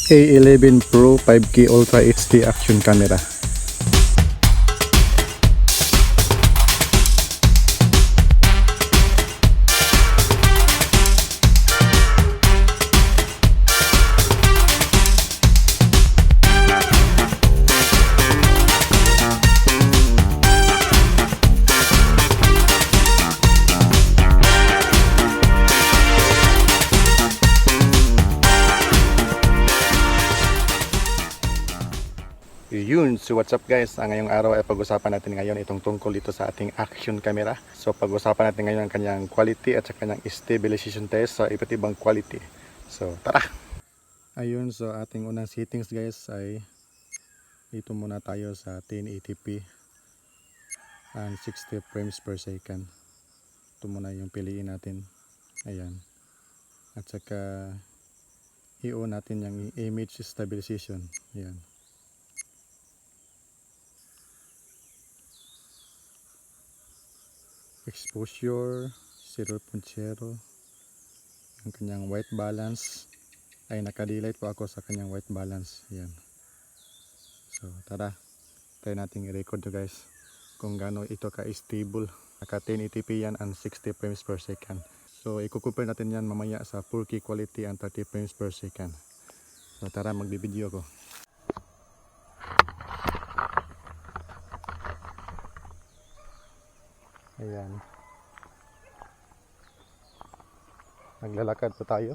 A11 Pro 5K Ultra HD action camera. Yun, so what's up guys, ngayong araw ay pag-usapan natin ngayon itong tungkol dito sa ating action camera. So pag-usapan natin ngayon ang kanyang quality at sa kanyang stabilization test sa iba't ibang quality. So tara! Ayun, so ating unang settings guys ay dito muna tayo sa 1080p and 60 frames per second. Ito muna yung piliin natin. Ayan. At saka i-on natin yung image stabilization. Ayan. Exposure 0.0. Ang kanyang white balance ay naka-delete po ako sa kanyang white balance. Yan. So tara, try natin i-record nyo guys kung gaano ito ka-stable. Naka 1080p yan and 60 frames per second. So i-compare natin yan mamaya sa 4K quality and 30 frames per second. So tara, magbibideo ako. Ayan. Naglalakad pa tayo.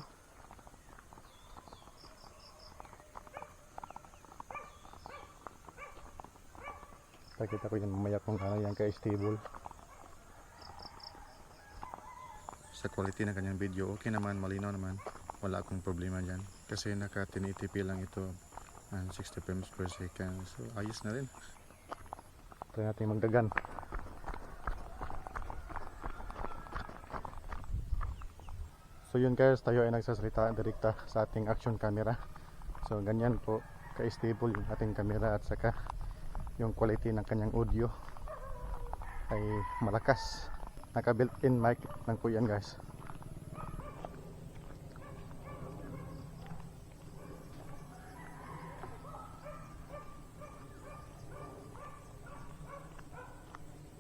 Pakita ko yan mamaya kung ano yan ka-stable. Sa quality ng kanyang video, okay naman, malinaw naman. Wala akong problema dyan. Kasi naka 1080p lang ito and 60 frames per second. So ayos na rin. Try natin magdagan. So yun guys, tayo ay nagsasalita direkta sa ating action camera. So ganyan po ka-stable yung ating camera at saka yung quality ng kanyang audio ay malakas. Naka built-in mic lang po yan guys.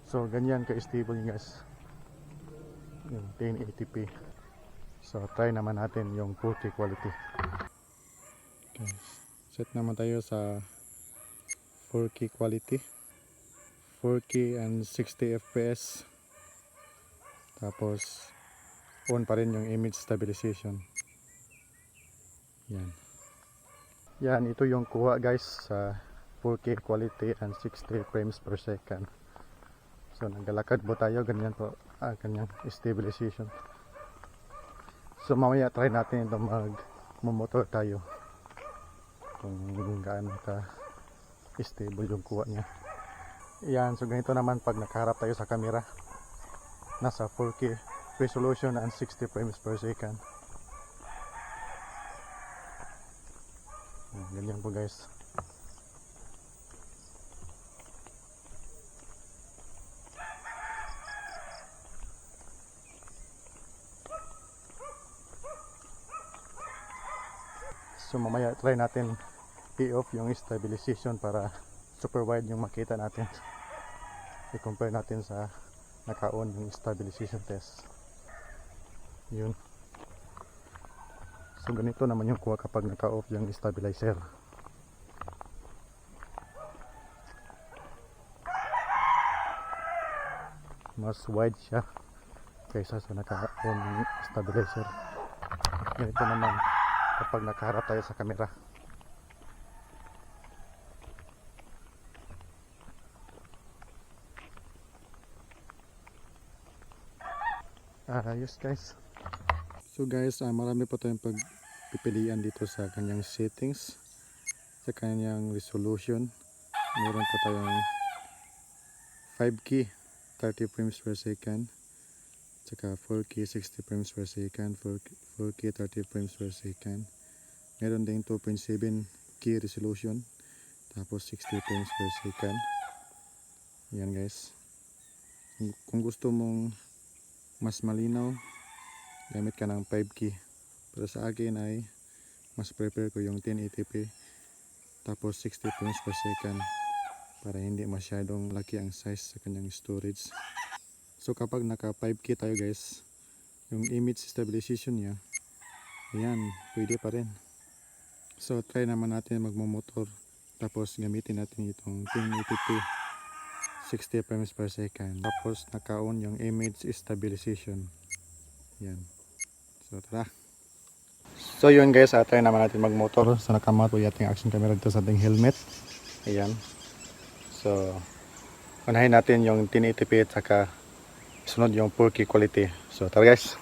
So ganyan ka-stable yun guys, yung 1080p. So try naman natin yung 4K quality. Okay. Set naman tayo sa 4K quality, 4K and 60 fps. Tapos on pa rin yung image stabilization. Yan. Yan, ito yung kuha guys sa 4K quality and 60 frames per second. So naglalakad po tayo, ganyan po kanyang stabilization. So mamaya try natin ito mag-motor tayo kung gaano ka stable yung kuha niya. Yan, so ganito naman pag nakaharap tayo sa camera. Nasa 4K resolution and 60 frames per second. Ganyan po guys. So mamaya try natin i-off yung stabilization para super wide yung makita natin. I-compare natin sa naka-on yung stabilization test. Yun. So ganito naman yung kuha kapag naka-off yung stabilizer. Mas wide siya kaysa sa naka-on yung stabilizer. Ganito naman kapag nakaharap tayo sa camera. Ayos guys. So guys, marami pa tayong pagpipilian dito sa kanyang settings, sa kanyang resolution. Meron pa tayong 5K 30 frames per second, saka 4K 60 frames per second, 4K 30 frames per second. Meron ding 2.7K resolution, tapos 60 frames per second. Yan guys. Kung gusto mong mas malinaw, gamit ka ng 5K. Pero sa akin ay mas prefer ko yung 1080p tapos 60 frames per second para hindi masyadong laki ang size sa kanyang storage. So kapag naka 5K tayo guys, yung image stabilization niya, ayan, pwede pa rin. So try naman natin magmumotor tapos gamitin natin itong 1080p 60 frames per second tapos naka-on yung image stabilization. Yan. So tara. So yun guys, try naman natin magmotor. So nakamount po yung ating action camera dito sa ating helmet. Ayan. So unahin natin yung 1080p at saka sunod yung 4K quality. So tara guys.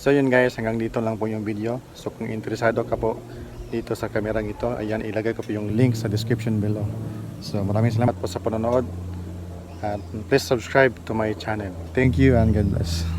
So yun guys, hanggang dito lang po yung video. So kung interesado ka po dito sa kamerang ito, ayan, ilagay ko po yung link sa description below. So maraming salamat po sa panonood at please subscribe to my channel. Thank you and God bless.